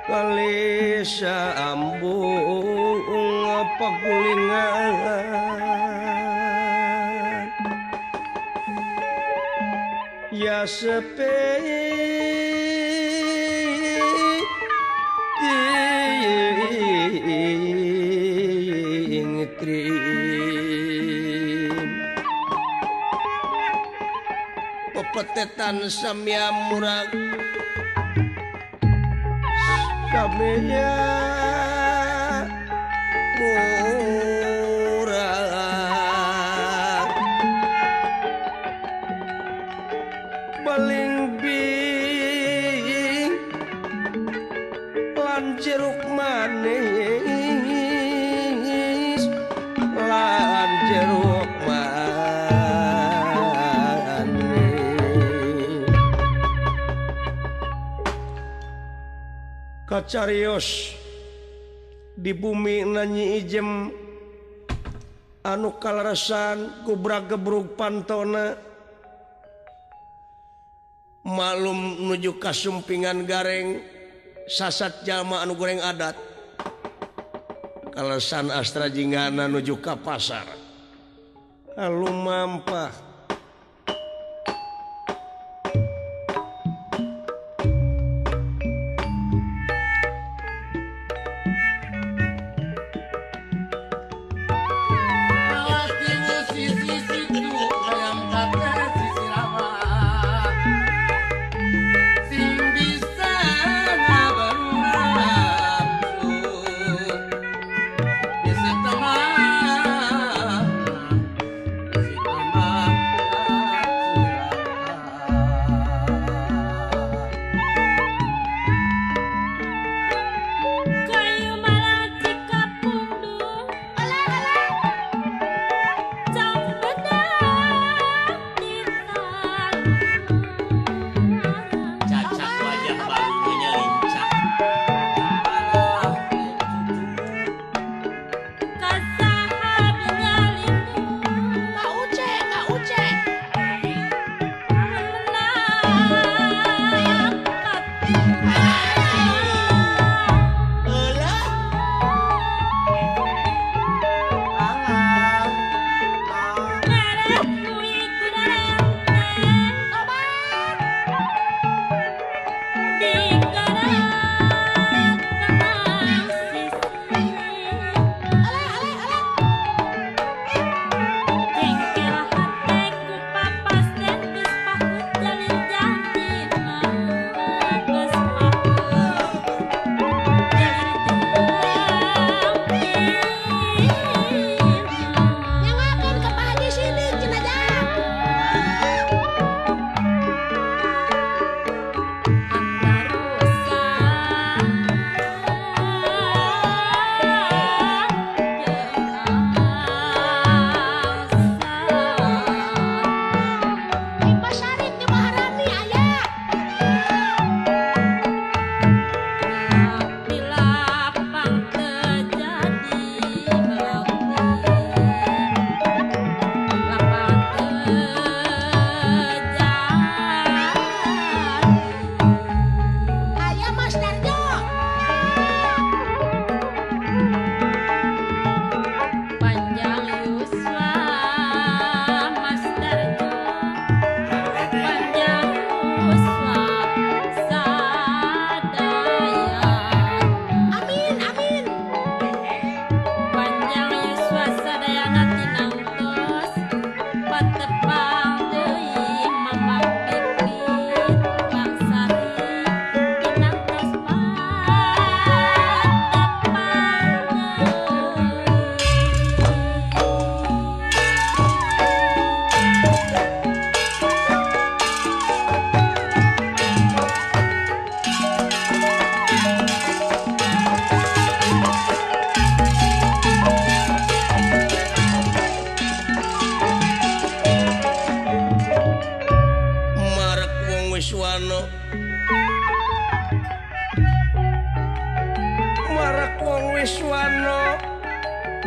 Kalisa ambung pagulingan ya sepi pepetetan samya murag samya murag baling bing lan jeruk manis lan jeruk kacarios di bumi nanyi ijem anu kalarasan kubra gebrug pantona malum nuju kasumpingan gareng sasat jalma anu goreng adat kalasan astra jinggana nuju ka pasar lumampah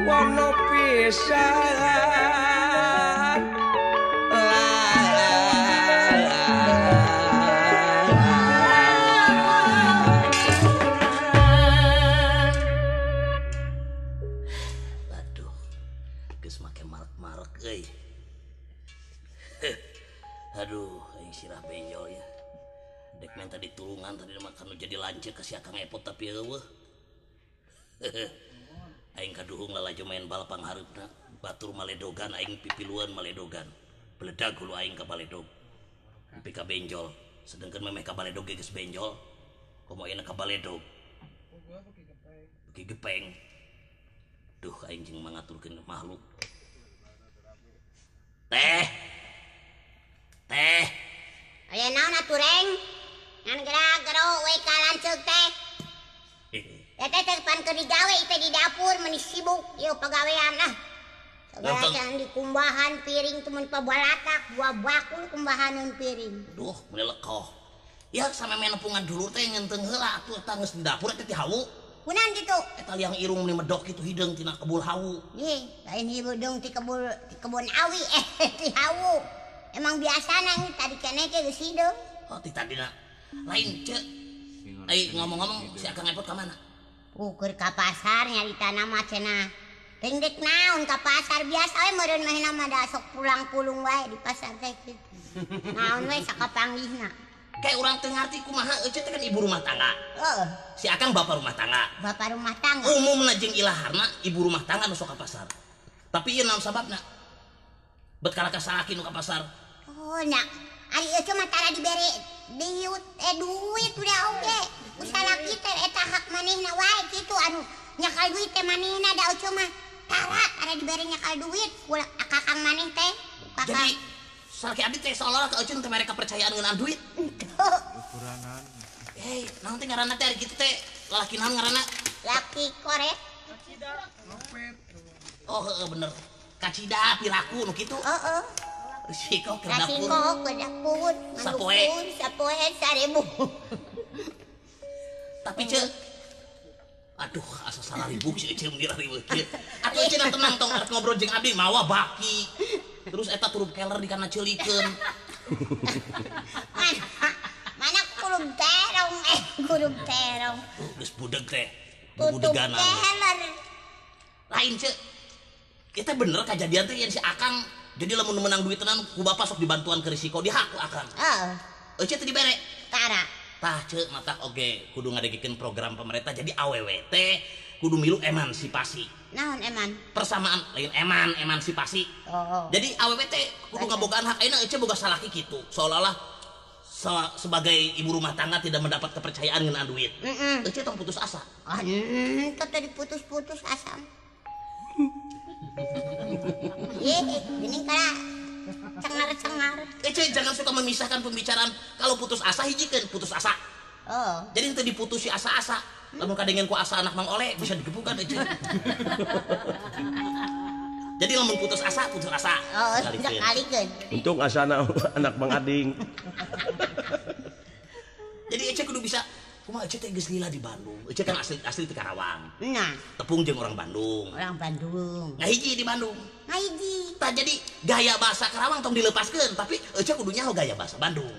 Wono pisan sirah benjol ya. Dek minta ditulungan tadi makan jadi lancar ke si Akang Epot tapi eueuh. Aing kaduhung lalajo main bal panghareupna. Batur maledogan aing pipiluan maledogan. Beledag hulu aing ka baledog. Nepi ka benjol. Sedengkeun memeh ka baledog geus benjol. Komo ayeuna ka baledog. Beki gepeng. Duh aing jeung mangaturkeun makhluk. Teh. Aya naon atuh reng? Ngan gara-gara we ka lanceuk teh. Teh pan keur digawe ipe di dapur meuni sibuk ieu pagawean ah. Sagala di kumbahan piring temen pabalatak dua bakul kumbahaneun piring. Duh, mulai lekoh. Ya sama main nepungan dulu teh ngenteng heula atuh eta geus di dapur teh ti hawu. Kunaon kitu? Eta liang irung meni medok kitu hideung tina kebul hawu. Ih, lain hideung ti kebun awi ti hawu. Emang biasana nih tadi keneh teh geus hideung. Oh, ti tadina. Lain ceuk. Ai ngomong-ngomong si Akang Epot ka mana? Keur ka pasar nyarita nama cenah. Dek naon ka pasar biasa we meureun mah nama da sok pulang pulung wae di pasar teh kitu. Naon we sakapanggihna. Kayak urang teu ngarti kumaha eueuh teh kan ibu rumah tangga. Heeh. Si Akang bapak rumah tangga. Bapak rumah tangga. Umumna jeung ilaharna ibu rumah tangga nu sok ka pasar. Tapi ieu naon sababna? Bet kalaka salaki nu ka pasar. Oh, nya. Ari eueuh mah tara dibere duit udah oge. Usalaki teh eta hak manehna wae kitu anu nyakal duit teh manehna da eueuh mah. Tara dibere nyakal duit ulah kakang maneh teh. Jadi salaki abdi teh seolah ka eueuh teh mere kepercayaan ngeunaan duit. Kekurangan. Naon teh ngaranna teh ari kitu teh lalaki naon ngaranna? Laki korek. Oh, heeh bener. Kacida piraku nu kitu. Heeh. Risiko ke Rasiko dapur. ke dapur. Sapoe. Sapoe 1000. Tapi ce, aduh asa salah ribuk sih ce mengira ribuk kieu. Atuh cenah tenang tong arek ngobrol jeung abdi mawa baki. Terus eta turup keler di kana ceulikeun. Mana kurum terong. Geus budeg teh. Tutup Budeganan. keler. Lain ce. Kita bener kejadian teh yang si Akang jadi lamun menang duit tenan ku bapak sok dibantuan ke risiko di hak ku Akang. Heeh. Eueuh teh dibere. Tara. Tah ceuk mata oge kudu ngadegikeun program pemerintah jadi awewe teh kudu milu emansipasi. Naon eman? Persamaan lain emansipasi. Oh. Jadi awewe teh kudu ngabogaan hak ayeuna eueuh boga salaki kitu. Seolah-olah sebagai ibu rumah tangga tidak mendapat kepercayaan ngeunaan duit. Eueuh tong putus asa. Tetep diputus-putus asam. Gini kala cengar-cengar. Jangan suka memisahkan pembicaraan. Kalau putus asa hijikeun putus asa. Oh. Jadi teu diputusi asa-asa. Lamun kadengen ku asa anak Mang Oleh bisa digebukan Ece. Jadi lamun putus asa. Oh, sakalikeun. Untung asana anak Mang Ading. Jadi Ece kudu bisa kumaha Ece teh geus lila di Bandung. Ece kan asli teh Karawang. Nah, Tepung jeung orang Bandung. orang Bandung. Ngahiji di Bandung. Haiji. Tah jadi gaya bahasa Karawang tong dilepaskeun, tapi Ece kudu nyaho gaya bahasa Bandung.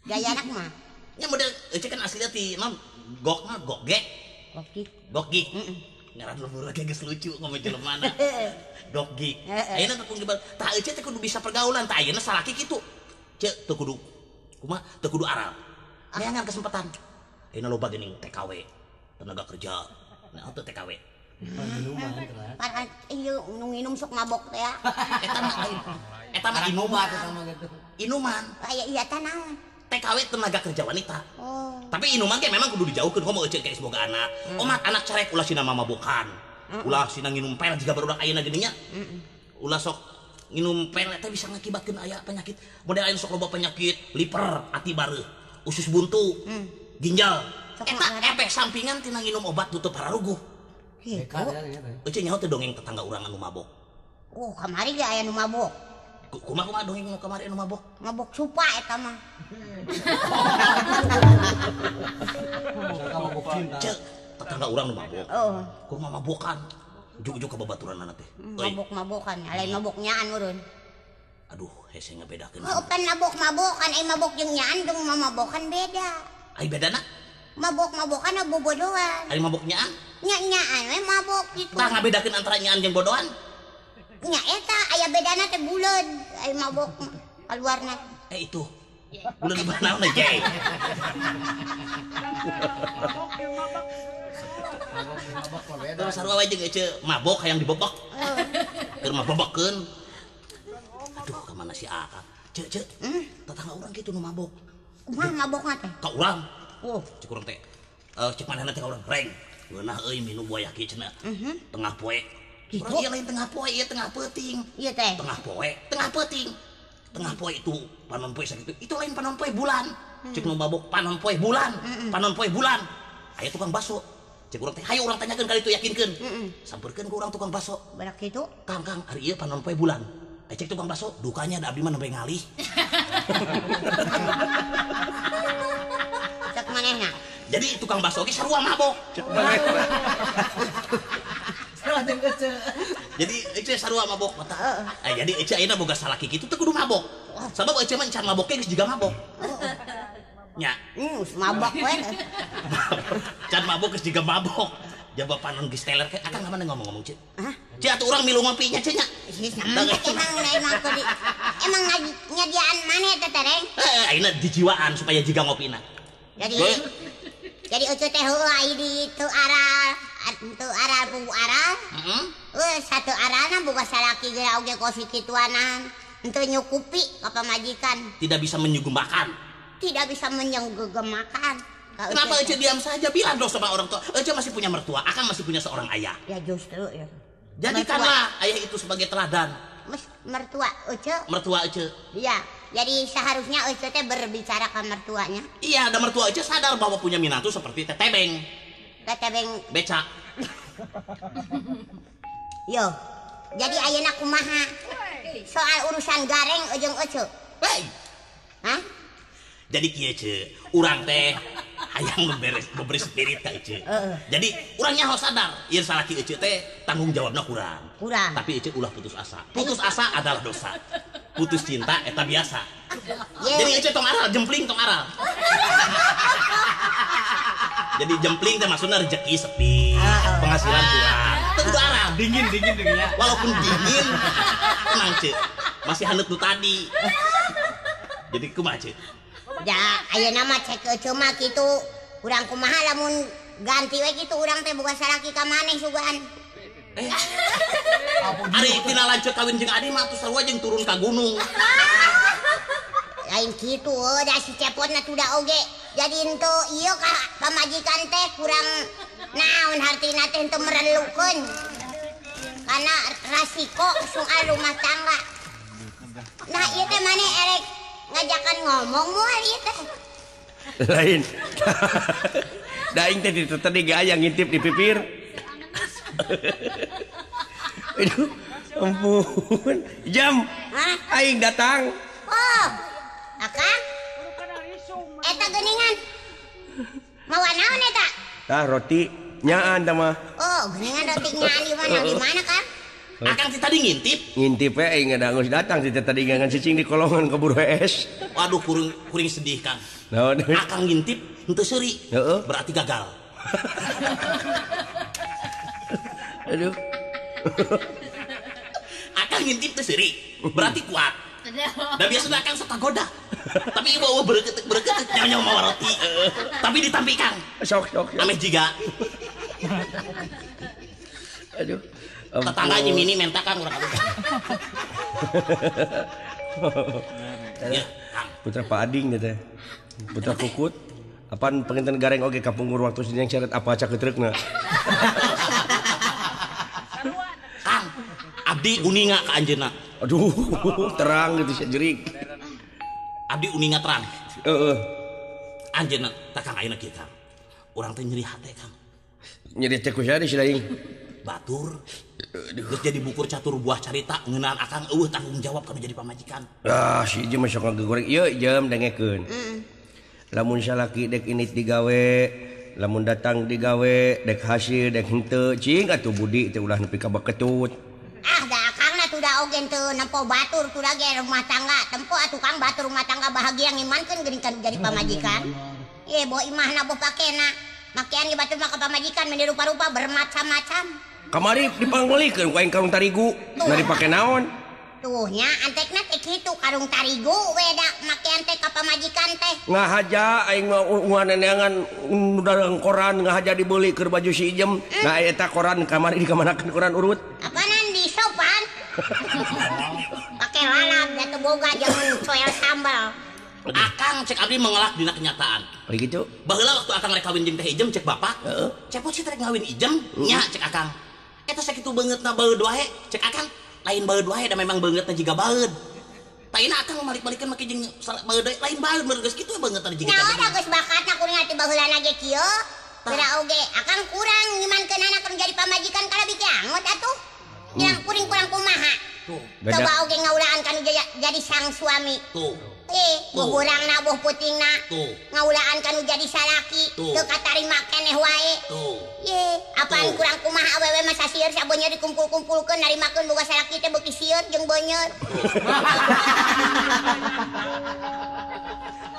Gaya anak mah. Nya model Ece kan asli ti non gogek. Gogik. Ngaran lembur lagi geus lucu ngomong jelemana. Gogik. Ayeuna tepung di Bandung. Tah Ece teh kudu bisa pergaulan, tah ayeuna salaki kitu. Cek teu kudu kumaha teu kudu aral. Neangan kesempatan. Ayeuna loba geuning TKW, tenaga kerja. Nah, itu TKW. Minuman teh. Pan ieu nu nginum sok mabok teh ya. Eta mah inuman. Inuman. Iya teh naon? TKW tenaga kerja wanita. Oh. Tapi inuman ge memang kudu dijauhkeun komo euceun geus boga anak. Omat anak cerek ulah sina mamabokan. Ulah sina nginum pel jiga barudak ayeuna geuning nya. Ulah sok nginum pel teh bisa ngakibatkeun aya penyakit. Model aya sok loba penyakit liver, ati bareuh, usus buntu, ginjal. Eta efek sampingan tina nginum obat tutup pararuguh. Gitu. Euceun nyaho teh dongeng tetangga urang anu mabok. Oh, kamari ge aya nu mabok. Kumaha dongeng nu kamari anu mabok? Mabok supa eta mah. Cek tetangga urang nu mabok. Oh. Kumaha mabokan? Juk-juk ka babaturanna teh. Mabok-mabokan, lain mabok nyaan meureun. Aduh, hese ngabedakeun. Oh, kan mabok-mabokan, mabok jeung nyaan jeung mamabokan beda. Ai bedana? Mabok-mabokan bobodohan. Ai mabok nyaan? Nya-nyaan we mabok gitu. Tah ngabedakeun antara nyaan jeung bodohan? Nya eta aya bedana teh buleud, ai mabok. keluarna. Itu. Udah di mana nih, Jay? Terus sarua wae jeung ece mabok hayang dibebek. Keur mabebekkeun. Aduh, ka mana si Aka? Cek. Tetangga urang kitu nu mabok. Kumaha mabokna teh? Ka urang. Oh, cek urang teh. Cek manehna teh ka urang reng. Geunah euy minum boyaki cenah. Tengah poe. Urang ieu lain tengah poe, ieu tengah peuting. Iya teh. Tengah peuting. Tengah poe itu panon poe sakitu. Itu lain panon poe bulan. Cek nu mabok panon poe bulan. Panon poe bulan. Aya tukang baso. Cek urang teh, hayu urang tanyakeun kali itu yakinkeun. Sampeurkeun ku urang tukang baso. Barak kitu. Kang, ari ieu panon poe bulan. Cek tukang baso, dukanya da abdi mah nembe ngalih. Cek manehna. Jadi tukang baso ge sarua mabok. Jadi ece sarua mabok mata. Jadi ece ayeuna boga salaki kitu teu kudu mabok. Sabab ece mah can mabok geus juga mabok. Nya. Mabok we. Can mabok geus juga mabok. Jaba panon geus teler ke akang mana ngomong-ngomong ceu. Ceu atuh urang milu ngopinya ceu nya. Emang nyadiaan maneh teh tereng? Ayeuna dijiwaan supaya jiga ngopina. Jadi ece teh heueuh aya di teu aral buku aral. Satu aralna boga salaki geura oge kosi kituanan. Henteu nyukupi ka pamajikan. Tidak bisa menyugumakan. Tidak bisa menyugumakan. Kenapa Ece diam saja? Bilang dong sama orang tua. Ece masih punya mertua, Akang masih punya seorang ayah. Ya justru ya. Jadikanlah ayah itu sebagai teladan. Mertua Ece? Mertua Ece. Iya. Jadi seharusnya Ece teh berbicara ke mertuanya. Iya, dan mertua Ece sadar bahwa punya minatu seperti tetebeng. Tetebeng becak. Yo. Jadi ayeuna kumaha? Soal urusan gareng jeung Ece. Baik. Hah? Jadi kieu ce, urang teh hayang memberi spirit ka Ece. Jadi urangnya harus sadar, ieu salaki Ece teh tanggung jawabna kurang. Tapi Ece ulah putus asa. Putus asa adalah dosa. Putus cinta eta biasa. Jadi Ece tong aral, jempling tong aral. Jadi jempling teh maksudna rezeki sepi, penghasilan kurang. Teu kudu aral, dingin ya. Walaupun dingin, tenang ce. Masih handut nu tadi. Jadi kumaha ce? Ya, ayeuna mah cek Ece mah kitu. Urang kumaha lamun ganti we kitu urang teh boga salaki ka maneh sugan. Ari tina lanceuk kawin jeung Adi mah atuh sarua jeung turun ka gunung. Lain kitu da si cepotna tuda oge. Jadi henteu ieu ka pamajikan teh kurang naon hartina teh henteu merelukeun. Karena rasiko soal rumah tangga. Nah, ieu teh maneh erek ngajakan ngomong moal ieu teh. Lain. Daing teh ditu tadi ge aya ngintip di pipir. Aduh, ampun. Jam. Hah? Aing datang. Oh. Akang? Eta geuningan. Mawa naon eta? Tah roti nyaan tah mah. Oh, geuningan roti nyaan di mana, Kang? Akang tadi ngintip. Ngintip we aing ngadangus datang tadi ngangan cicing di kolongan keburu es. Waduh kuring sedih Kang. Naon? Akang ngintip henteu seuri. Berarti gagal. Aduh. Akang ngintip teu seuri. Berarti kuat. Dan biasanya Akang suka goda. Tapi bawa berketek nyawa mau roti. Tapi ditampi Kang. Sok. Ameh jiga. Aduh. Tetangganya mini menta Kang urang atuh. Ya, Kang. Putra Pak Ading teh. Putra Kukut. Apaan penginten gareng oge kapunggur waktu sini yang syarat apa acak ketreukna. Kang, abdi uninga ka anjeunna. Aduh, terang gitu sia jerik. Abdi uninga terang. Heeh. Anjeunna tah Kang ayeuna kieu Kang. Urang teh nyeri hate Kang. Nyeri teh ku sia si laing. Batur. Terus jadi bukur catur buah carita ngeunaan Akang eueuh tanggung jawab kana jadi pamajikan. Ah, si Jem sok ngagoreng. Ieu Jem dengekeun. Lamun salaki dek init digawe, lamun datang digawe, dek hasil dek henteu, cing atuh budi teh ulah nepi ka baketut. Ah, da Akangna tuh da oge teu nempo batur tuh da ge rumah tangga. Tempo atuh Kang batur rumah tangga bahagia ngimankeun geuning kan jadi pamajikan. Bo imahna bo pakena. Makian ge batur mah ka pamajikan meni rupa-rupa bermacam-macam. Kamari dipanggolikeun ku aing karung tarigu, nari pake naon? Tuhnya antekna teh kitu karung tarigu weda make antek ka pamajikan teh. Ngahaja aing mah neangan udah koran ngahaja dibeli keur baju si Ijem. Nah eta koran kamari dikamanakeun koran urut. Apaanan di sopan? Pake lalap da teu boga jeung coel sambal. Akang cek abdi mengelak dina kenyataan. Oh gitu. Baheula waktu akang rek kawin jeung teh Ijem cek bapak. Cepot si rek ngawin Ijem nya cek akang. Eta sakitu beungeutna baeud wae cek akang. Lain baeud wae da memang beungeutna jiga baeud. Taina akang balik-balikeun make jeung baeud lain baeud meureun geus kitu beungeutna jiga baeud. Nyawa da geus bakatna kuring ati baheulana ge kieu. Beda oge akang kurang ngimankeun anak keur jadi pamajikan kalebih teh angot atuh. Yang kuring kurang kumaha. Tuh. Coba oge ngaulaan kanu jadi sang suami. Tuh. Buhurangna buh putingna. Tuh. Ngaulaan kanu jadi salaki. Tuh. Teu katarima keneh wae. Tuh. Apaan kurang kumaha awewe mah sasieun sabeunyeun dikumpul-kumpulkeun narimakeun boga salaki teh beuki sieun jeung beunyeun.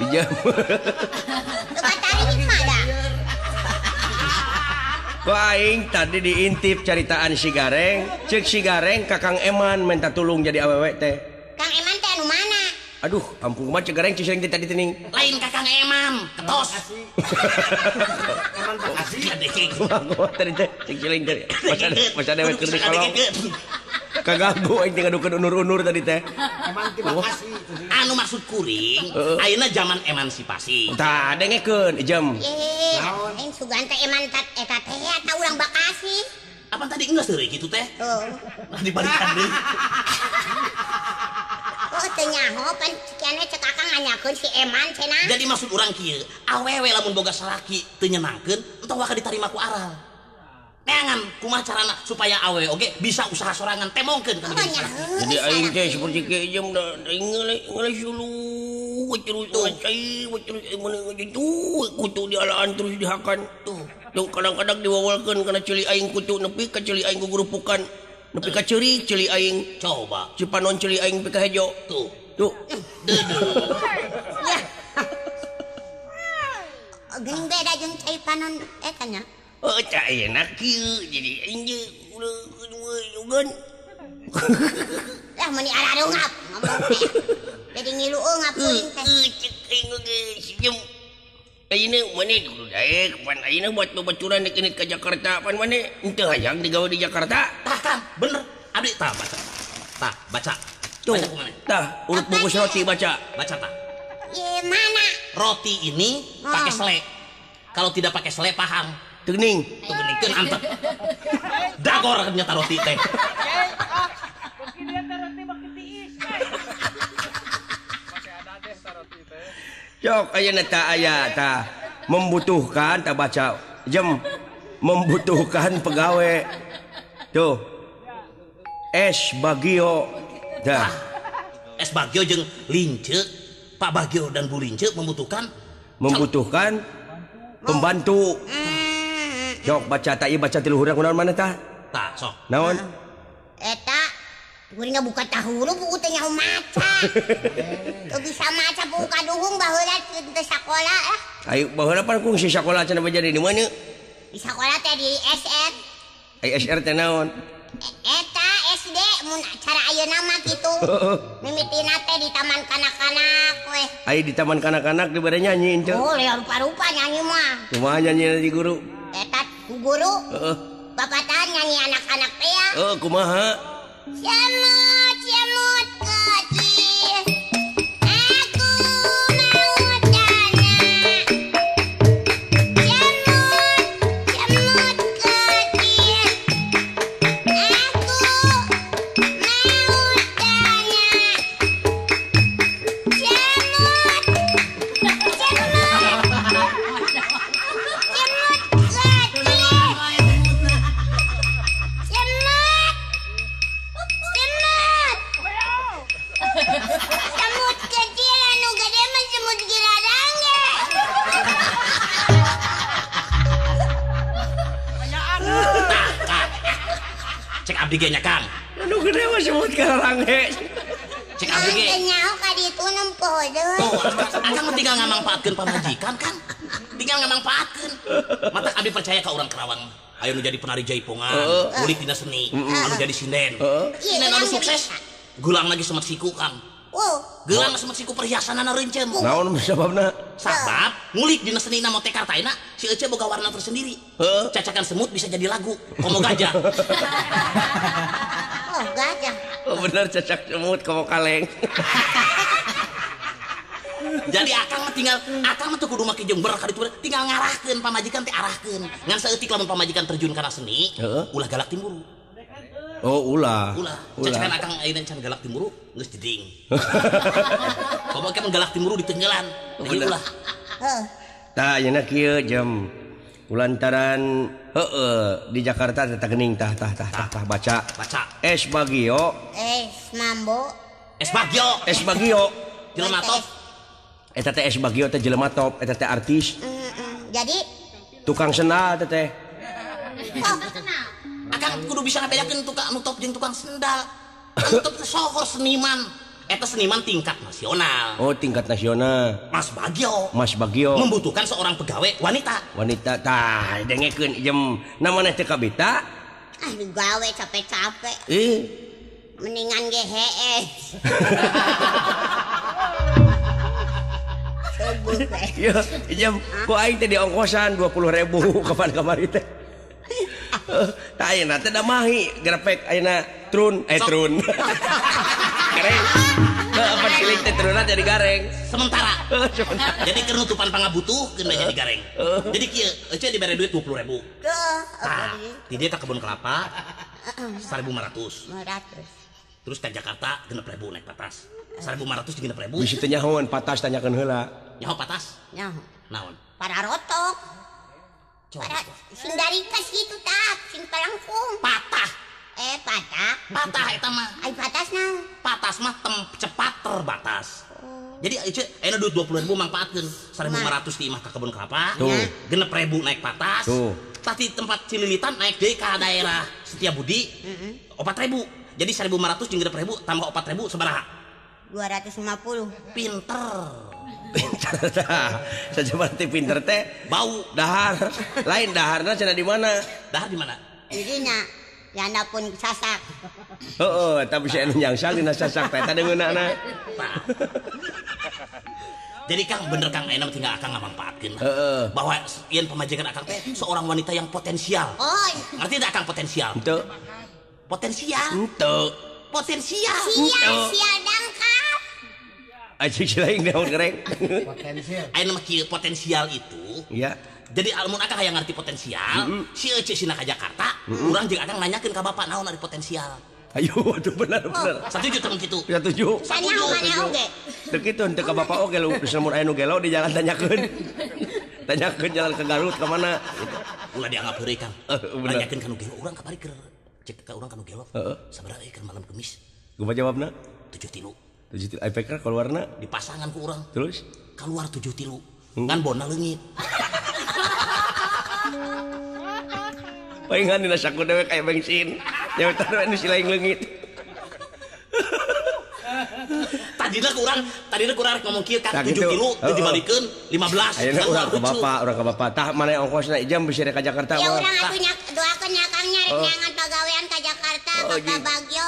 Ijem. Teu katarima da. Ku aing tadi diintip caritaan si Gareng, cek si Gareng Kakang Eman minta tulung jadi awewe teh. Kang Eman teh anu mana? Aduh, ampun mah cek Gareng ciseng tadi teuing. Lain Kakang Eman, ketos. Eman Bekasi. Kumaha tadi teh cek ciling teh. Masa dewek keur di kolong. Kaganggu aing teh ngadukeun unur-unur tadi teh. Eman ti Bekasi. Anu maksud kuring, ayeuna zaman emansipasi. Tah dengekeun Ijem. Aing sugan teh Eman eta teh eta urang Bekasi. Apa tadi enggak seureui kitu teh? Nah dibalikan deui. Oh teu nyaho pan kiane cek akang nganyakeun si Eman cenah. Jadi maksud urang kieu, awewe lamun boga salaki teu nyenangkeun, entah waka ditarima ku aral. Neangan kumaha carana supaya awewe oge bisa usaha sorangan temongkeun ka jadi salaki. Jadi aing teh seperti ke Ijem da aing ngeuleuh sulu terus cai mun gitu kutu dialaan terus dihakan tuh. Yang kadang-kadang diwawalkeun kana ceuli aing kutu nepi ka ceuli aing gugurupukan nepi ka ceurik ceuli aing. Coba Cipanon ceuli aing nepi ka hejo. tuh. Tuh. Ya. Geuning beda jeung cai panon eta nya. Oh, cak enak kieu jadi aing ge udah Lah mun ararung ngap ngomong teh. Jadi ngilueung ngapuing teh. Cek aing ge sijem. Ayeuna maneh kudu daek pan ayeuna buat babaturan dek init ka Jakarta pan maneh henteu hayang digawe di Jakarta. Tah kan, bener. Abdi tah baca. Tah baca. Tuh. Baca kumaha? Tah, urut bungkus roti baca. Baca tah. Gimana? Roti ini pakai sele. Kalau tidak pakai sele paham. Teuning. Tuh geningkeun antep. Dagor ternyata roti teh. Cok ayeuna tah aya tah membutuhkan tah baca Jem membutuhkan pegawai. Tuh. Es Bagio. Dah. Es Bagio jeung Lince, Pak Bagio dan Bu Lince membutuhkan pembantu. Jok baca tah ieu baca tilu urang kunaon maneh tah? tah sok. Naon? Eta kuring buka tahulu buku teh nyaho maca. Teu bisa maca buku kaduhung baheula teu sakola Ayo baheula pan kungsi sakola cenah jadi di mana? Di sakola teh di SR. SR teh naon? Eta SD mun cara ayeuna mah kitu. Mimitina teh di taman kanak-kanak weh. Ai di taman kanak-kanak dibere nyanyi ente. Oh, lea rupa-rupa nyanyi mah. Kumaha nyanyi di guru? Eta ku guru. Bapatan nyanyi anak-anak teh ya. Kumaha? Semut kecil, aku mau tanah. Semut kecil, aku mau tanah. Semut kecil anu gede mah semut giladang ge. Cek abdi ge nya Kang. Anu gede mah semut giladang. Cek abdi ge. Teu nyaho ka ditu nempoh deui. Tuh, akang mah tinggal ngamangpaatkeun pamajikan kan. Tinggal ngamangpaatkeun. Mata abdi percaya ka urang Karawang. Ayo nu jadi penari jaipongan, ulik dina seni, anu jadi sinden. Sinden anu sukses. Gelang lagi semet siku Kang. Gelang semet siku perhiasanana reuncem. Naon sababna? Sabab ngulik dina senina mote kartaina si Ece boga warna tersendiri. Cacakan semut bisa jadi lagu. Komo gajah. Oh, gajah. Oh bener cacak semut komo kaleng. Jadi akang mah tuh kudu make jember ka ditu tinggal ngarahkeun pamajikan teh arahkeun. Ngan saeutik lamun pamajikan terjun kana seni, ulah galak timburu. Oh ulah. Cacakan akang ayeuna can galak timburu geus jeding. Komo ke galak timburu ditenggelan. Jadi ulah. Tah ayeuna kieu jam kulantaran di Jakarta teh geuning tah baca. Es Bagio. Es Mambo. Es Bagio. Jelema top. Eta teh Es Bagio teh jelema top, eta teh artis. Jadi Tukang sendal teh. Akang kudu bisa ngabedakeun tukang anu top jeung tukang sendal. Anu top teh sohor seniman. Eta seniman tingkat nasional. Oh, tingkat nasional. Mas Bagio membutuhkan seorang pegawai wanita. Tah dengekeun jem namana teh kabita. Digawe capek-capek. Mendingan GHS. Ya, jam ku aing teh diongkosan 20.000 kapan kamari teh. Tah ayeuna teh da mahi grepek ayeuna trun. Gareng. Apa cilik teh trunna jadi gareng. Sementara. Jadi kenutupan pangabutuh geus jadi gareng. Jadi kieu Ece dibere duit 20.000. Tah, di dia ka kebun kelapa 1.500. Terus ke Jakarta 6.000 naik patas. 1.500 jeung 6.000. Bisi teh nyahoan patas tanyakeun heula. Nyaho patas? Nyaho. Naon? Para rotok. Para sing dari kas gitu tak, sing pelangkung. Patah. Patah. Patah eta mah. Ai patas naon? Patas mah cepat terbatas. Jadi Ece ayeuna duit 20.000 mangpaatkeun. 1.500 ti imah ka kebun kelapa. 6.000 naik patas. Tadi tempat Cililitan naik deui ka daerah Setiabudi. 4.000. Jadi 1.500 jeung 6.000 tambah 4.000 sabaraha? 250. Pinter tah. Saja berarti pinter teh bau dahar. Lain daharna cenah di mana? Dahar di mana? Dina yana pun sasak. Heeh, eta bisa anu nyangsang dina sasak teh teh deungeunana. Jadi Kang bener Kang ayeuna tinggal akang ngamanfaatkeun. Bahwa ieun pamajikan akang teh seorang wanita yang potensial. Ngerti teh akang potensial? Henteu. Potensial? Henteu. Potensial. Sial dangkal. Aji lain daun gereng. Potensial. Ayeuna mah kieu potensial itu. Iya. Jadi almun akang hayang ngarti potensial, si Ece sina ka Jakarta, urang jeung akang nanyakeun ka bapak naon ari potensial. Ayo, itu benar. Satuju temen kitu. Satuju. Sanyaho mana oge. Teu kitu henteu ka bapak oge lu lamun aya nu gelo di jalan tanyakeun. Tanyakeun jalan ke Garut ka mana. Ulah dianggap heureuy Kang. Nanyakeun ka nu gelo urang kabari keur cek ka urang ka nu gelo. Sabaraha ieu keur malam Kemis. Kumaha jawabna? 7.3. 7 IPK keluarna dipasangan ku urang. Terus keluar 7.3. Ngan bona leungit. palingan dina saku dewe kayak bensin nyawetan we nu silaing leungit. Tadina kurang ngomong kieu kan 7 kilo teu dibalikeun 15. Ayeuna urang ka bapak tah mana ongkosna ijam bisi ka Jakarta ya urang atuh doakeun nya Kang nya rek nyangan pagawean ka Jakarta ka Bagio.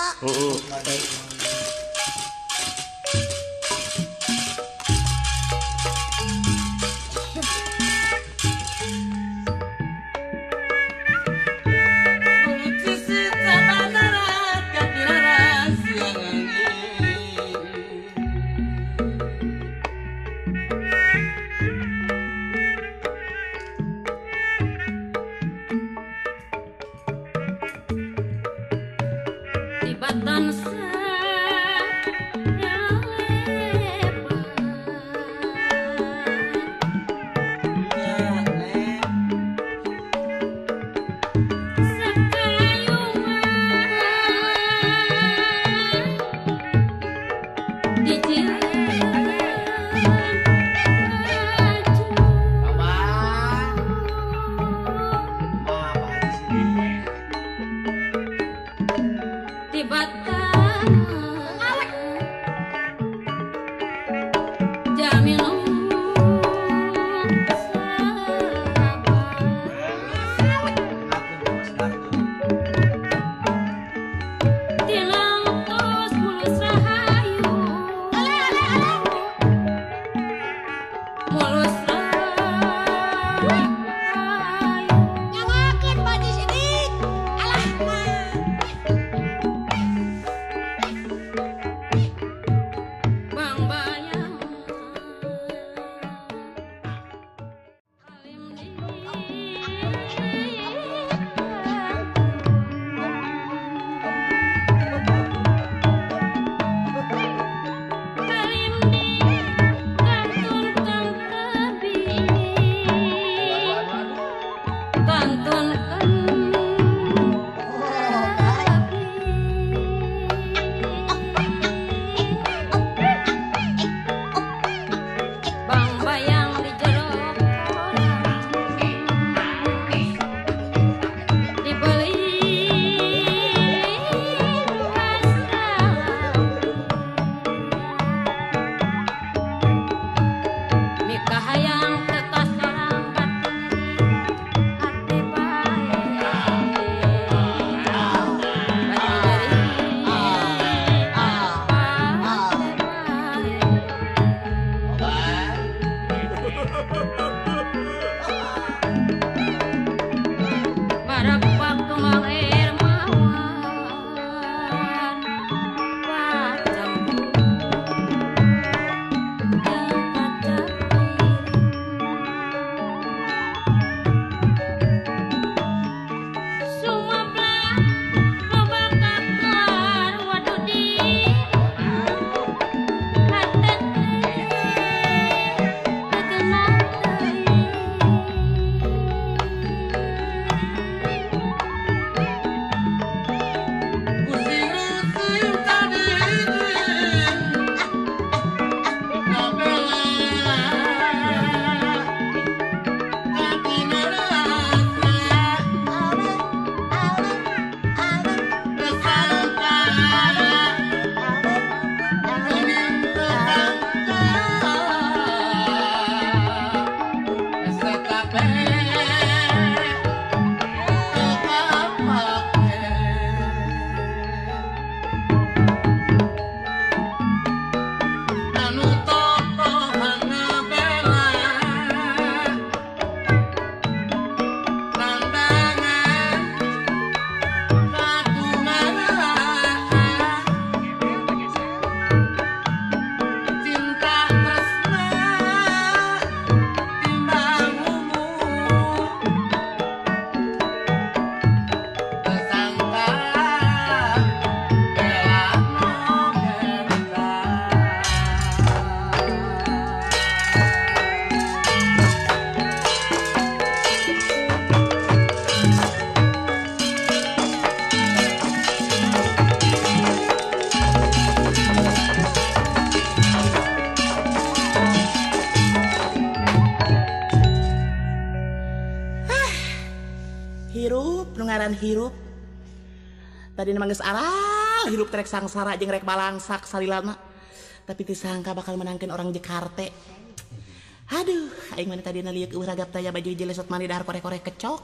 Tibatan Hirup tadi nama geus aral hirup trek sangsara jeung rek balangsak salilana tapi disangka bakal menangkeun orang Jakarta. Aduh aing mah tadi liuk eueuh ragap taya baju jelesot mani dahar korek-korek kecok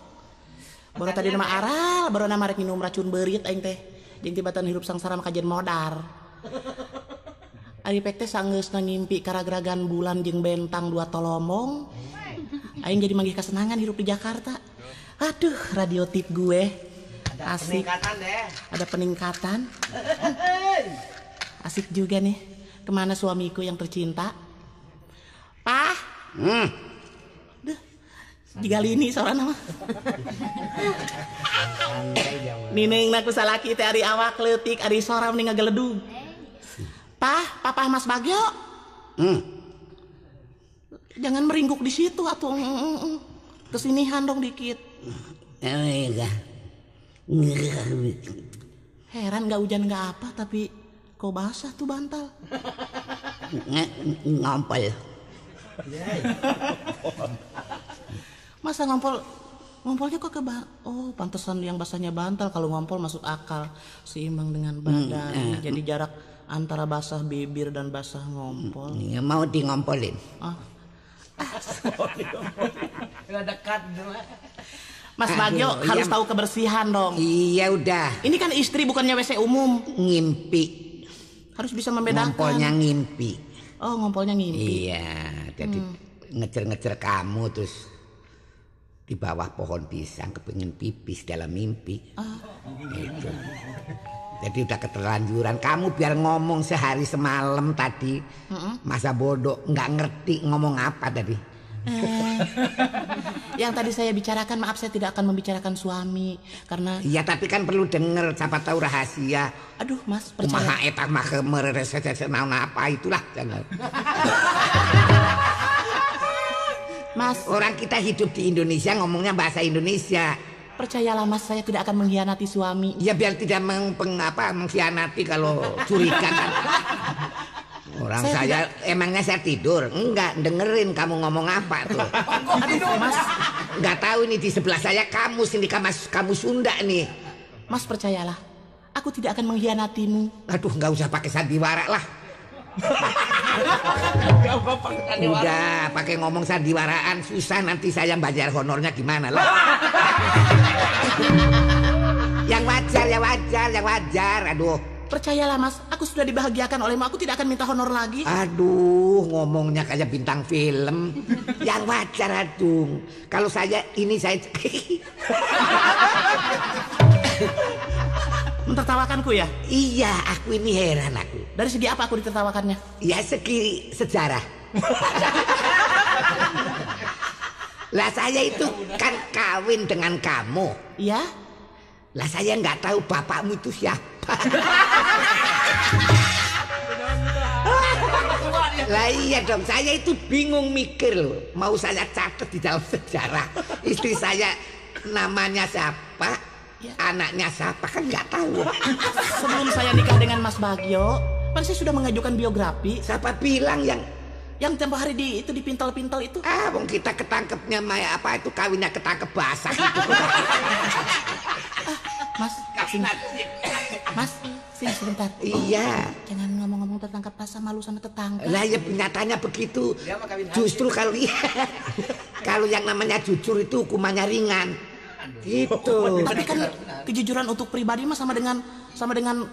baru tadi nama aral baru nama rek minum racun beurit aing teh jeung tibatan hirup sangsara mah kajen modar. Ari pek teh sanggeusna ngimpi karagragan bulan jeung bentang dua tolomong aing jadi manggih kesenangan hirup di Jakarta. Aduh, radio tip gue asik. Ada peningkatan. Asik juga nih. Kemana suamiku yang tercinta? Pah. Duh, digali ini seorang nama. Nineng naku salaki teh ari awak leutik, ari soram nih ngageledug. Pah, papa Mas Bagio. Jangan meringkuk di situ atuh. Kesinihan dong dikit. Heran gak hujan gak apa tapi kok basah tuh bantal. Ngompol. Masa ngompolnya kok oh pantesan yang basahnya bantal. Kalau ngompol masuk akal seimbang dengan badan. Jadi jarak antara basah bibir dan basah ngompol. Ya, mau di ngompolin. Udah dekat Mas Bagio harus tahu kebersihan dong. Iya udah. Ini kan istri bukannya WC umum. Ngimpi. Harus bisa membedakan. Ngompolnya ngimpi. Oh ngompolnya ngimpi. Iya. Jadi ngecer-ngecer kamu terus di bawah pohon pisang kepingin pipis dalam mimpi. Gitu. Jadi udah keterlanjuran. Kamu biar ngomong sehari semalam tadi. Masa bodoh nggak ngerti ngomong apa tadi. Yang tadi saya bicarakan, maaf saya tidak akan membicarakan suami karena. Iya tapi kan perlu denger, siapa tahu rahasia. Aduh Mas percaya. Kumaha eta mah mereses naon apa itulah jangan. Mas, Orang kita hidup di Indonesia ngomongnya bahasa Indonesia. percayalah Mas, saya tidak akan mengkhianati suami. Ya biar tidak mengkhianati kalau curiga kan. Orang saya emangnya saya tidur? Enggak, dengerin kamu ngomong apa tuh. Aduh, Mas. Enggak tahu ini di sebelah saya kamus ini kamu Sunda nih. Mas, percayalah, aku tidak akan mengkhianatimu. Aduh, nggak usah pakai sandiwara lah. Udah pakai ngomong sandiwaraan susah, nanti saya bayar honornya gimana lah. Yang wajar. Aduh. Percayalah Mas, aku sudah dibahagiakan olehmu. Aku tidak akan minta honor lagi. Aduh, ngomongnya kayak bintang film. Yang wajar aduh. Kalau saya Mentertawakanku ya? Iya, aku ini heran aku. Dari segi apa aku ditertawakannya? Ya segi sejarah. Lah saya itu kan kawin dengan kamu. Iya? Lah saya nggak tahu bapakmu itu siapa. Lah iya dong, saya itu bingung mikir loh. Mau saya catat di dalam sejarah. Istri saya namanya siapa, anaknya siapa kan nggak tahu. Sebelum saya nikah dengan Mas Bagio, kan saya sudah mengajukan biografi. Siapa bilang Yang tempo hari di pintal-pintal itu. Wong kita ketangkepnya apa itu kawinnya ketangkep basah itu. Mas, sini. Mas, sini sebentar. Iya. Jangan ngomong-ngomong tentang kepasa, malu sama tetangga. Lah ya nyatanya begitu. Justru kalau yang namanya jujur itu hukumannya ringan. Gitu. Tapi kan kejujuran untuk pribadi mas sama dengan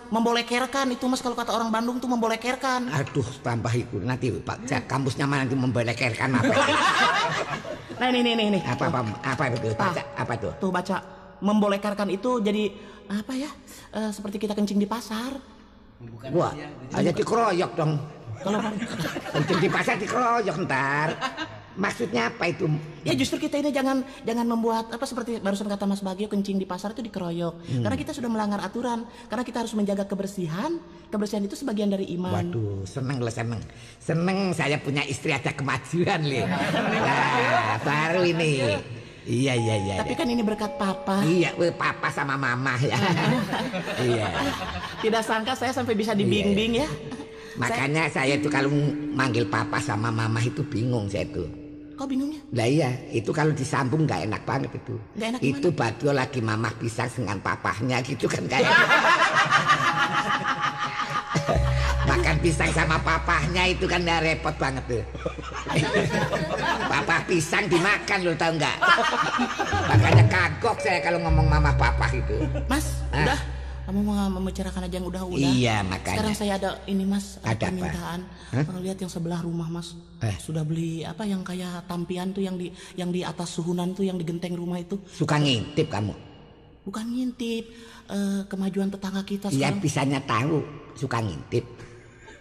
membolekerkan itu mas, kalau kata orang Bandung tuh membolekerkan. Aduh, tambah itu nanti Pak kampusnya mana nanti membolekerkan apa? Nah ini. Apa itu? Baca apa tuh? Tuh baca, membolekerkan itu jadi apa ya? Seperti kita kencing di pasar. Wah, hanya dikeroyok dong. Kalau kencing di pasar dikeroyok ntar. Maksudnya apa itu? Ya justru kita ini jangan membuat apa seperti barusan kata Mas Bagio, kencing di pasar itu dikeroyok. Karena kita sudah melanggar aturan. Karena kita harus menjaga kebersihan. Kebersihan itu sebagian dari iman. Waduh, seneng saya punya istri ada kemajuan nih. Nah, baru ini. Iya. Tapi kan ini berkat papa. Iya, papa sama mama ya. Iya. Tidak sangka saya sampai bisa dibimbing ya. Makanya saya itu kalau manggil papa sama mama itu bingung saya itu. Kok bingungnya? Lah iya, itu kalau disambung nggak enak banget itu. Nggak enak itu Bagio lagi mamah pisang dengan papahnya gitu kan kayak. Makan pisang sama papahnya itu kan udah repot banget tuh. Papa pisang dimakan lo tau nggak? Makanya kagok saya kalau ngomong mama papah itu. Mas, udah. Kamu mau membicarakan aja yang udah. Iya makanya. Sekarang saya ada ini mas, ada permintaan. Lihat yang sebelah rumah mas, sudah beli apa yang kayak tampian tuh yang di atas suhunan tuh yang di genteng rumah itu. Suka ngintip kamu? Bukan ngintip, kemajuan tetangga kita Iya sekarang. bisanya tahu suka ngintip.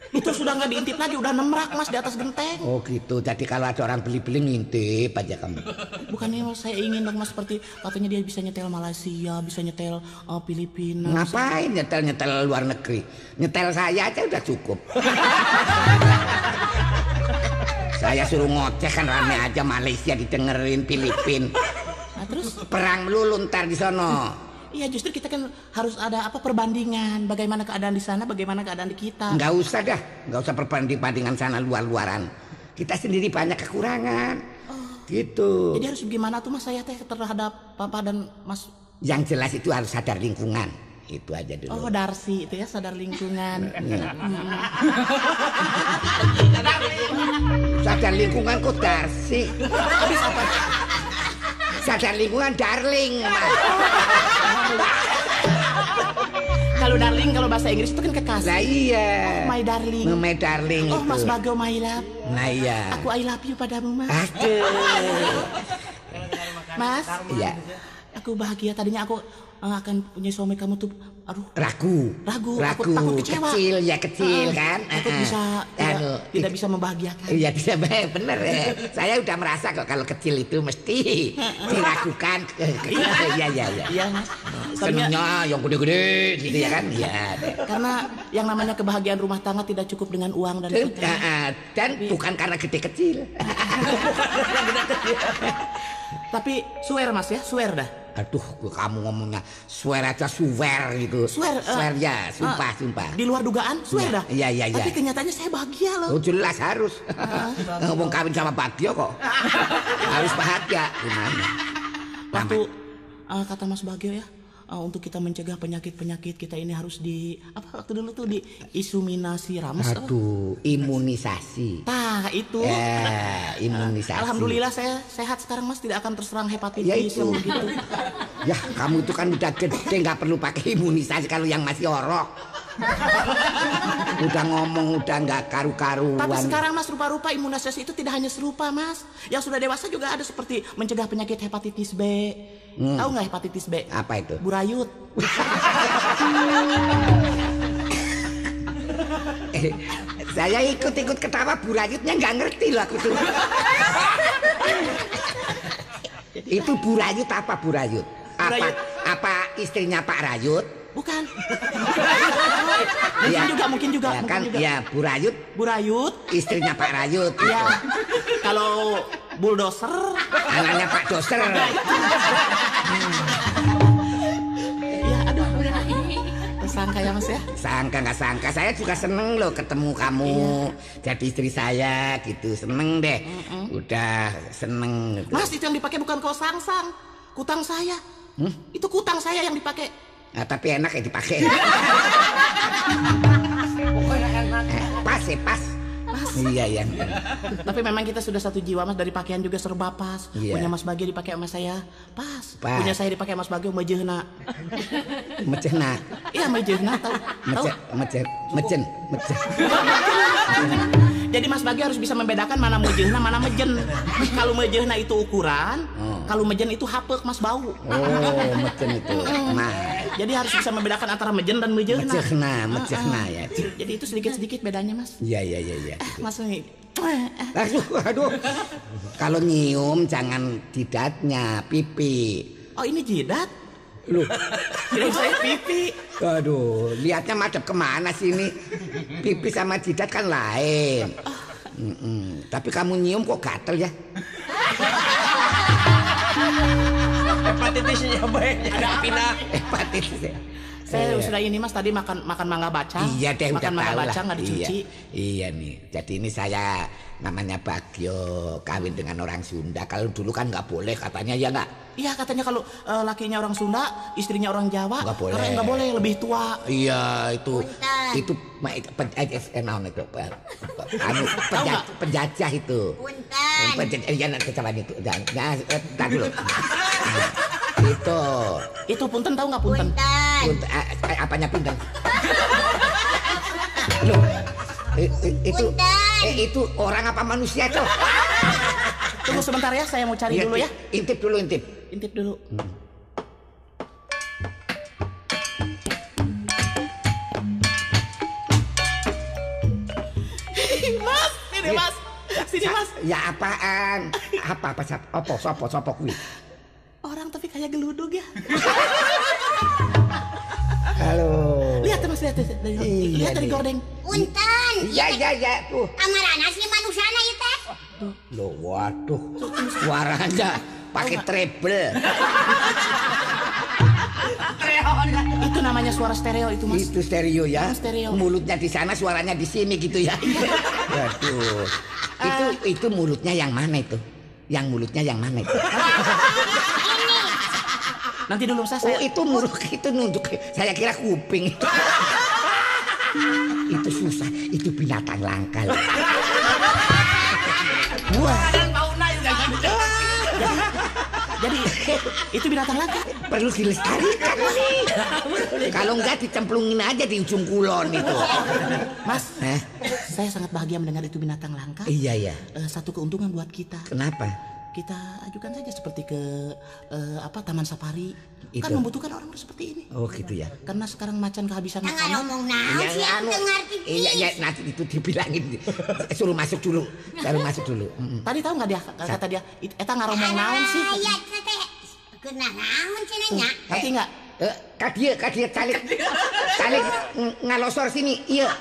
Itu sudah nggak diintip lagi, udah nemrak mas di atas genteng. Oh gitu, jadi kalau ada orang beli-beli ngintip aja kamu. Bukannya mas, saya ingin dong mas, seperti katanya dia bisa nyetel Malaysia, bisa nyetel Filipina. Ngapain nyetel luar negeri? Nyetel saya aja udah cukup. Saya suruh ngoceh kan rame aja, Malaysia didengerin, Filipin. Nah, terus perang melulu ntar di sono. Iya justru kita kan harus ada apa perbandingan, bagaimana keadaan di sana, bagaimana keadaan di kita. Nggak usah perbandingan sana luar-luaran. Kita sendiri banyak kekurangan. Gitu. Jadi harus gimana tuh mas saya teh terhadap papa dan mas? Yang jelas itu harus sadar lingkungan. Itu aja dulu. Oh Darsi itu ya, sadar lingkungan. Sadar lingkungan kok Darsi? Habis apa? Sadar lingkungan darling mas. Kalau darling kalau bahasa Inggris itu kan kekasih. Lah iya. Oh, my darling. My darling oh, itu. Mas Bagio my love. Nah iya. Aku I love you padamu mas. Aduh. Mas. Iya. Aku Aku bahagia, tadinya aku akan punya suami kamu tuh, aduh. Ragu. Aku takut kecewa. Kecil kan. Takut tidak bisa membahagiakan. Iya, tidak bener ya. Saya udah merasa kok kalau kecil itu mesti diragukan. Iya, Mas. Senangnya yang gede-gede gitu ya kan. Iya. Karena yang namanya kebahagiaan rumah tangga tidak cukup dengan uang dan bukan karena gede kecil. Tapi swear Mas ya, swear dah. Aduh, kamu ngomongnya swear aja swear gitu. Swear ya, sumpah. Di luar dugaan, swear dah. Iya. Tapi kenyataannya saya bahagia loh. Oh, jelas harus. Ngomong kawin sama Bagio kok. Harus bahagia gimana? Waktu kata Mas Bagio ya, untuk kita mencegah penyakit-penyakit kita ini harus waktu dulu tuh di isuminasi rames. Aduh, imunisasi. Nah, itu. Imunisasi. Alhamdulillah saya sehat sekarang Mas, tidak akan terserang hepatitis ya, itu. gitu. Ya, kamu itu kan udah gede, nggak perlu pakai imunisasi kalau yang masih orok. Udah ngomong udah nggak karu-karuan. Tapi sekarang Mas, rupa-rupa imunisasi itu tidak hanya serupa Mas. Yang sudah dewasa juga ada seperti mencegah penyakit hepatitis B. Tahu nggak hepatitis B? Apa itu? Burayut. Saya ikut-ikut ketawa burayutnya nggak ngerti loh aku tuh. Itu burayut apa burayut? Apa istrinya Pak Rayut? Bukan. Mungkin juga. Ya kan, ya Burayut. Istrinya Pak Rayut. Iya. Kalau bulldozer, anaknya Pak Doser. Ya, aduh. Sangka ya Mas ya? Sangka nggak sangka. Saya juga seneng loh ketemu kamu. Jadi istri saya gitu. Seneng deh. Udah seneng. Mas, itu yang dipakai bukan sang, kutang saya. Itu kutang saya yang dipakai. Nah, tapi enak ya dipakai. Pas. Iya. Tapi memang kita sudah satu jiwa Mas, dari pakaian juga serba pas. Punya Mas Bagio dipakai sama saya, pas. Punya saya dipakai Mas Bagio mejehna. Mejehna. Iya, mejehna tahu. Mejen. Jadi Mas Bagio harus bisa membedakan mana mejehna, mana mejen. Kalau mejehna itu ukuran, kalau mejen itu hapek Mas bau. Oh, mejen itu. Nah, jadi harus bisa membedakan antara mejen dan mejehna. Mejehna ya. Jadi itu sedikit-sedikit bedanya Mas. Iya. Mas ini. Aduh. Kalau nyium jangan jidatnya, pipi. Oh, ini jidat? Loh, kirain saya pipi. Aduh, lihatnya madep kemana sih ini? Pipi sama jidat kan lain. Tapi kamu nyium kok gatel ya? Hepatitisnya baik, ada pindah. Hepatitis ya. Saya sudah ini Mas, tadi makan mangga bacang. Iya deh, makan mangga bacang nggak dicuci. Iya nih. Jadi ini saya namanya Bagio kawin dengan orang Sunda. Kalau dulu kan nggak boleh katanya, ya nggak? Iya, katanya kalau lakinya orang Sunda, istrinya orang Jawa. Nggak boleh. Karena nggak boleh, lebih tua. Iya itu penjajah itu. Punten. Iya nanti kecawan itu. Tadi dulu. Itu punten, tahu nggak punten? Apanya punten? Loh, itu orang apa manusia tuh? Tunggu sebentar ya, saya mau cari dulu ya. Intip dulu. Intip dulu. Mas, ini Mas. Sini Mas. Ya apaan? Apa sopo kuwi? Orang tapi kayak geludug ya. Halo. Lihat Mas, lihat dari gordeng. Punten. Iya tuh. Kamarana si manusana ieu teh. Loh, waduh. Suaranya pakai treble. Itu namanya suara stereo itu Mas. Itu stereo ya. Stereo. Mulutnya di sana, suaranya di sini gitu ya. Waduh. Itu mulutnya yang mana itu? Yang mulutnya yang mana itu? Nanti dulu saya. Oh, itu mulut itu nunjuk. Saya kira kuping itu. Itu susah. Itu binatang langka. Wah. Jadi itu binatang langka. Perlu dilestarikan nih. Kalau enggak dicemplungin aja di ujung kulon itu. Mas, saya sangat bahagia mendengar itu binatang langka. Iya. Satu keuntungan buat kita. Kenapa? kita ajukan saja seperti ke Taman Safari. Itu. Kan membutuhkan orang seperti ini. Oh gitu ya. Karena sekarang macan kehabisan Jangan makanan. ngomong naon sih aku ngerti. Iya nanti itu dibilangin. Suruh masuk dulu. Tadi tahu nggak dia kata dia eta ngaromong naon sih? Iya teh. Kenal naon sih nanya. Ngerti nggak? Kak dia calik ngalosor sini. Iya.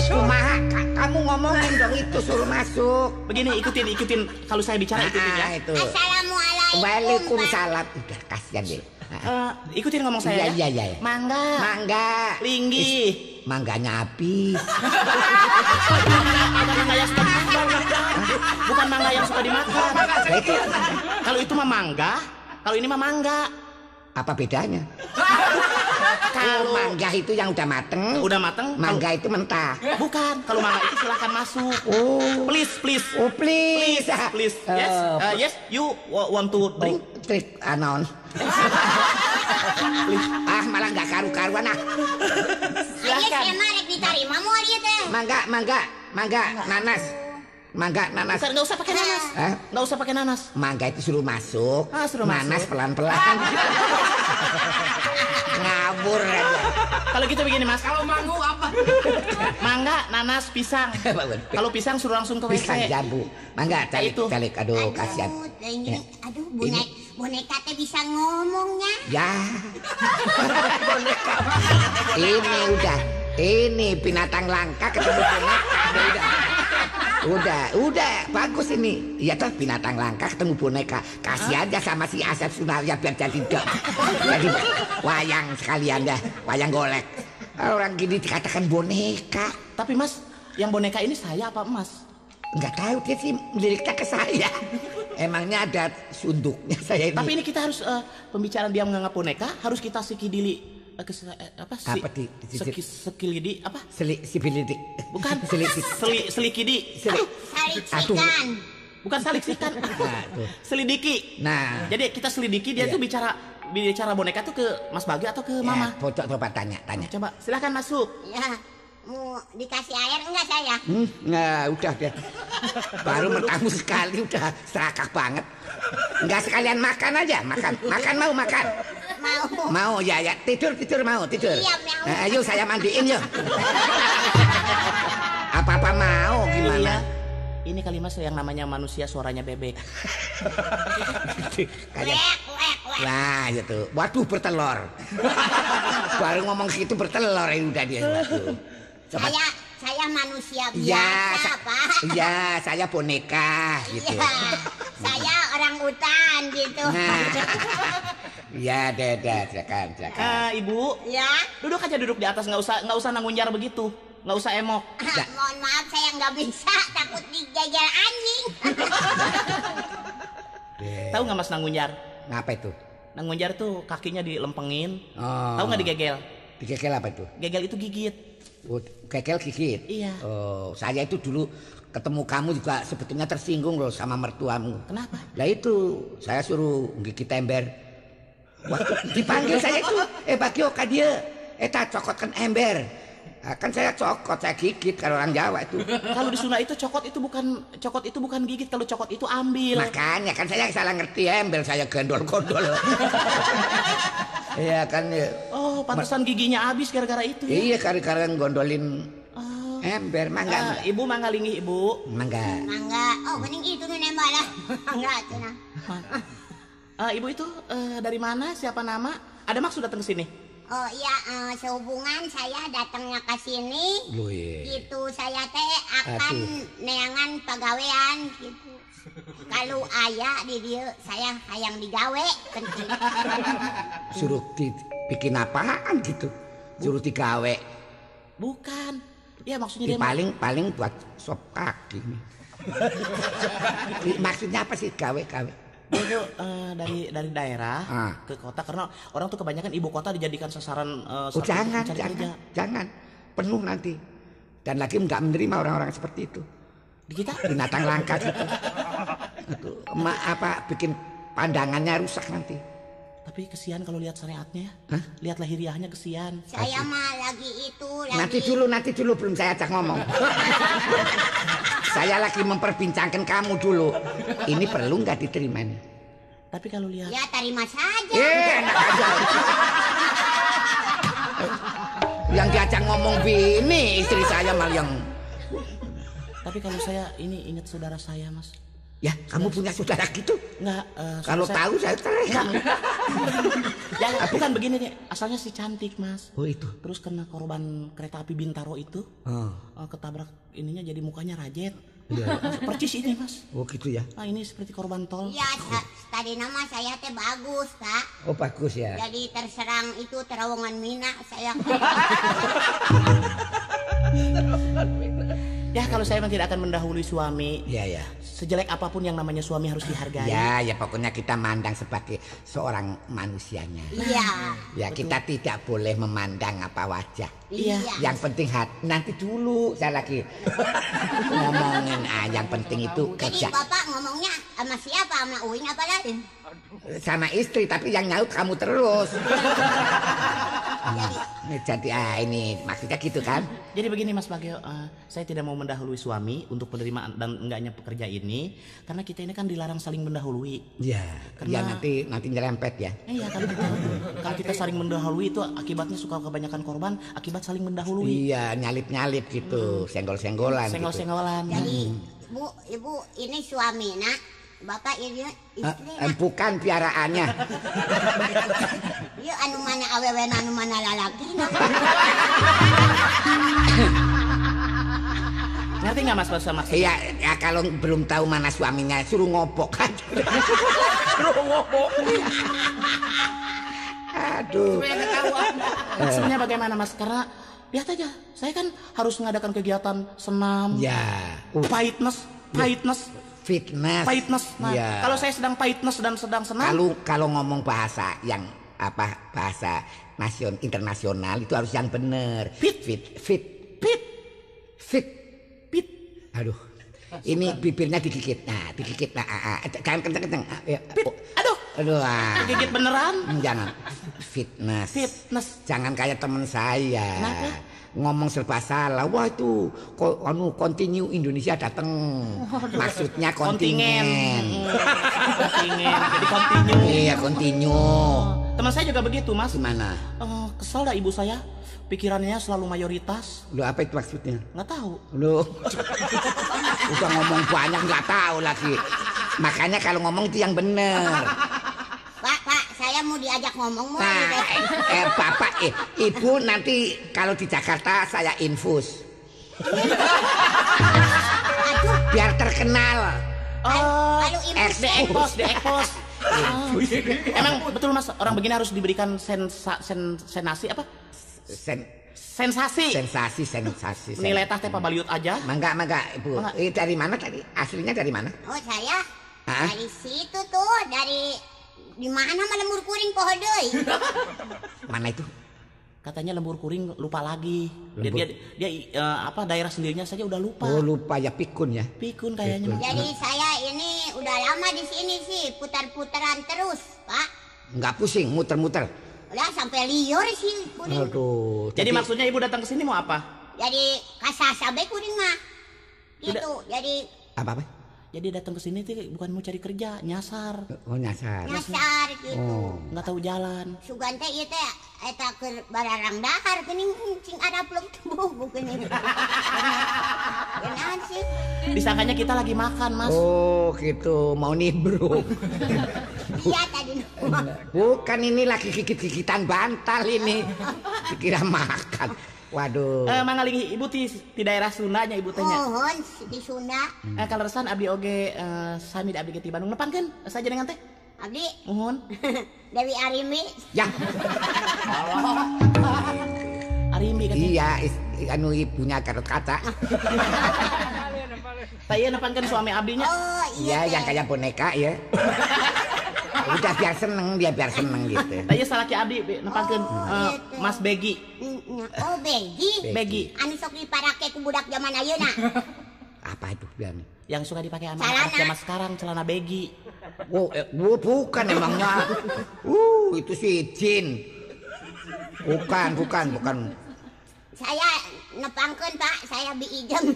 Kumaha kamu ngomongin dong itu suruh masuk. Begini ikutin kalau saya bicara ikutin ya. Itu. Assalamualaikum. Waalaikumsalam. Udah kasihan deh. Ikutin ngomong saya ya. Iya. Mangga. Linggih. Mangganya habis. Bukan mangga yang suka dimakan. Kalau itu mah mangga, kalau ini mah mangga. Apa bedanya? Kalau mangga itu yang udah mateng. Mangga itu mentah. Bukan, kalau mangga itu silahkan masuk. Oh. Please. Oh, please. Yes, you want to drink? Drink anon. Malah nggak karu-karuan ah. Silakan. Ayo saya rek diterima mau dia teh. Mangga, nanas. Nggak usah pakai nanas. Nggak usah pakai nanas. Mangga itu suruh masuk. Nanas masuk. pelan-pelan. Ngabur aja. Kalau gitu begini mas. Kalau manggu apa? Mangga, nanas, pisang. Kalau pisang suruh langsung ke WC. Pisang jambu. Mangga, calik. Aduh, kasihan. Aduh, boneka teh bisa ngomongnya. Ya. Ini binatang langka ketemu boneka. Udah, bagus ini. Iya toh binatang langka ketemu boneka. Kasih aja sama si Asep Sunaria biar jadi wayang sekalian dah, wayang golek. Orang gini dikatakan boneka. Tapi mas, yang boneka ini saya apa emas? Nggak tahu dia sih liriknya ke saya. Emangnya ada sunduknya saya ini. Tapi ini kita harus pembicaraan dia menganggap boneka harus kita sikidili sekilidi apa? Sibilidik. Bukan. Selikidi. Saliksikan. Bukan saliksikan. Selidiki. Nah. Jadi kita selidiki dia tuh bicara boneka tuh ke Mas Bagio atau ke Mama? Coba tanya. Coba silakan masuk. Ya. Mau dikasih air enggak saya? Nah, udah deh. Baru bertamu sekali udah serakah banget. Enggak sekalian makan aja, makan mau makan. Mau ya, tidur mau. Iya, mau. Ayo saya mandiin yuk. Apa-apa mau gimana? Ini kalimat yang namanya manusia suaranya bebek. Kayak Nah, gitu. Waduh bertelur. Baru ngomong gitu bertelur ini udah dia. Waduh. Coba. Saya manusia biasa, Pak. Iya, saya boneka gitu. Iya, saya orang hutan gitu. Iya, silakan. Ibu. Ya. Duduk aja di atas, nggak usah nangunjar begitu. Nggak usah emok. Mohon maaf saya nggak bisa, takut dijajar anjing. Tahu nggak Mas nangunjar? Ngapa itu? Nangunjar tuh kakinya dilempengin. Oh. Tahu nggak digegel? Digegel apa itu? Gegel itu gigit. Oh, gegel gigit? Iya. Oh, saya itu dulu ketemu kamu juga sebetulnya tersinggung loh sama mertuamu. Kenapa? Lah itu, saya suruh gigit ember. Waktu dipanggil saya itu, Bagio ka dia. Tak cokotkan ember. Kan saya cokot, saya gigit kalau orang Jawa itu. Kalau di Sunda itu cokot itu bukan gigit, kalau cokot itu ambil. Makanya kan saya salah ngerti ember, saya gondol-gondol. Iya kan. Oh, pantesan giginya habis gara-gara itu ya. Iya, gara-gara gondolin ember. Mangga. Ibu mangga linggih, Ibu. Mangga. Oh, mending itu nih malah. Mangga cenah. Ibu itu dari mana? Siapa nama? Ada maksud datang ke sini? Oh iya, sehubungan saya datangnya ke sini. Gitu saya teh akan neangan pagawean gitu. Kalau ayah di dia saya hayang digawe penting. Suruh bikin apaan gitu? Suruh digawe. Bukan. Ya maksudnya dia paling buat sop kaki. Maksudnya apa sih gawe? Dia tuh dari daerah ke kota karena orang tuh kebanyakan ibu kota dijadikan sasaran jangan penuh nanti dan lagi nggak menerima orang-orang seperti itu di kita binatang langka gitu. Bikin pandangannya rusak nanti. Tapi kesian kalau lihat syariatnya. Lihat lahiriahnya kesian. Saya mah lagi itu lagi. Nanti dulu belum saya ajak ngomong. Saya lagi memperbincangkan kamu dulu. Ini perlu nggak diterima nih? Tapi kalau lihat Ya terima saja. Enak aja. Yang diajak ngomong bini istri saya malah yang. Tapi kalau saya ini ingat saudara saya, Mas. Ya, kamu punya saudara gitu? Enggak, Kalau tahu saya teriak. Ya, bukan begini nih. Asalnya si cantik, Mas. Oh itu. Terus kena korban kereta api Bintaro itu. Ketabrak ininya jadi mukanya rajet. Percis ini, Mas. Oh gitu ya. Nah, ini seperti korban tol. Iya, tadi nama saya teh bagus, Pak. Oh bagus ya. Jadi terserang itu terowongan Mina saya. Ya, kalau saya memang tidak akan mendahului suami. Iya ya. Sejelek apapun yang namanya suami harus dihargai. Ya pokoknya kita mandang sebagai seorang manusianya. Iya. Ya kita tidak boleh memandang apa wajah. Iya. Yang penting hati. Nanti dulu saya lagi ngomongin. Yang penting itu Jadi kerja. Bapak ngomongnya sama siapa? Sama Uin apa lain? Sama istri tapi yang nyaut kamu terus. Jadi ini maksudnya gitu kan? Jadi begini Mas Bagio, saya tidak mau mendahului suami untuk penerimaan dan enggaknya pekerja ini, karena kita ini kan dilarang saling mendahului. Iya. Karena- Ya nanti nyerempet ya. Iya, kalau kita saling mendahului itu akibatnya suka kebanyakan korban akibat saling mendahului. Iya nyalip gitu, senggol-senggolan. Gitu. Senggol-senggolan. Jadi ibu ini suami nak, bapak ini istri nak. Bukan piaraannya. Iya anu mana awewe anu mana lalaki nak. Ngerti nggak Mas bahasa Mas? Iya, ya kalau belum tahu mana suaminya suruh ngopok kan. Suruh ngopok. Aduh. Maksudnya bagaimana Mas? Karena lihat aja, saya kan harus mengadakan kegiatan senam, Ya. fitness. Fitness. Nah, Ya. kalau saya sedang fitness dan sedang senam, Kalau ngomong bahasa yang bahasa internasional itu harus yang benar. Fit. Aduh. Ini bibirnya digigit. Nah, digigit. Nah, kenceng. aduh, Aduh. gigit beneran. Jangan. Fitness. Jangan kayak teman saya. Kenapa? Ngomong serba salah. Wah itu continue Indonesia datang. Maksudnya kontingen. Kontingen, jadi continue. Iya, continue. Teman saya juga begitu Mas. Gimana? Kesel dah ibu saya, pikirannya selalu mayoritas. Lu apa itu maksudnya? Nggak tahu. Lu udah ngomong banyak nggak tahu lagi. Makanya kalau ngomong itu yang benar. Pak, saya mau diajak ngomong mau. Nah, bapak, ibu nanti kalau di Jakarta saya infus. Biar terkenal. Kalau infus Diekpos. Emang betul Mas, orang begini harus diberikan sensasi apa? Sensasi. Nilai teh Pak Baliut aja. Mangga, ibu. Dari mana tadi? Aslinya dari mana? Oh saya dari situ tuh di mana mah lembur kuring pohon deui. Mana itu? Katanya lembur kuring lupa lagi. Dia daerah sendirinya saja udah lupa. Oh lupa ya, pikun ya. Pikun kayaknya. Jadi saya ini udah lama di sini sih, putar-putaran terus, Pak. Nggak pusing, muter-muter. Udah sampai liur sih kuring. Aduh. Jadi maksudnya ibu datang ke sini mau apa? Jadi kasasa bae kuring mah. Gitu. Jadi apa? Jadi datang ke sini tuh bukan mau cari kerja, nyasar. Oh nyasar. nyasar gitu. Nggak tahu jalan. Sugan teh ieu teh eta keur bararang dahar geuning cing adaplok tubuh bukan itu. Kenaan sih? Disangkanya kita lagi makan, Mas. Oh gitu, mau nimbrung. Iya tadi. Bukan, ini lagi gigit-gigitan bantal ini. Dikira makan. Waduh. Mangali ibu di daerah Sundanya ibu tanya. Mohon di Sunda. Kalau resan abdi oge sami da abdi ke Bandung nepan kan saja dengan teh. Abdi. Mohon. Dewi Arimi. Ya. Arimi kan. Iya, anu ibunya Garut Kaca. Taya nepan kan suami abdinya. Oh iya. Iya, yang kayak boneka ya. Udah biar seneng gitu. Taya salaki abdi nepankeun Mas Begi. Oh Begi. Anu sok diparake ku budak zaman ayeuna. Apa itu biar? Yang suka dipakai sama Celana. anak zaman sekarang celana Begi. Bukan emangnya. Itu si Jin. Bukan. Saya nepangkeun Pak, saya Bi Ijem.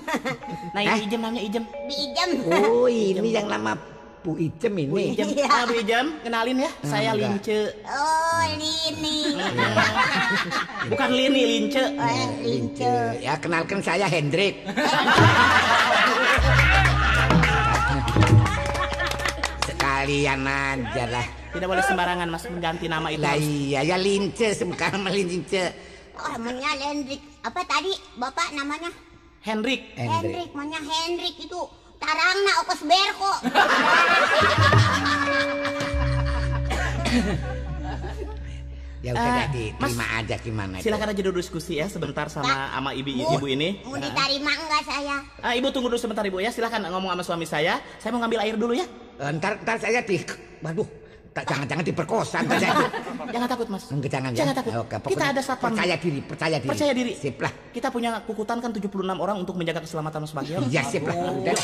Nah ini Ijem namanya Ijem. Bi Ijem. Oh ini yang nama Bu Ijem ini. Bu Ijem. Iya. Bu Ijem, kenalin ya. Saya enggak. Lince. Oh Lini. Bukan Lini, Lince. Lince. Ya kenalkan saya Hendrik. Sekalian aja lah. Tidak boleh sembarangan Mas mengganti nama itu. Lah iya ya Lince sekarang Lince. Oh namanya Hendrik. Apa tadi Bapak namanya? Hendrik. Hendrik. Namanya Hendrik itu tarangna okos berko. Ya udah diterima aja gimana. Silakan aja dulu diskusi ya sebentar sama ibu ini. Mau diterima enggak saya? Ibu tunggu dulu sebentar Ibu ya. Silakan ngomong sama suami saya. Saya mau ngambil air dulu ya. Ntar saya waduh, jangan diperkosa ntar saya. Jangan takut Mas. Jangan ya. Jangan takut. Oke, Kita ada satpam. Percaya diri. Sip lah. Kita punya kukutan kan 76 orang untuk menjaga keselamatan Mas Bagio. Iya sip lah. Udah.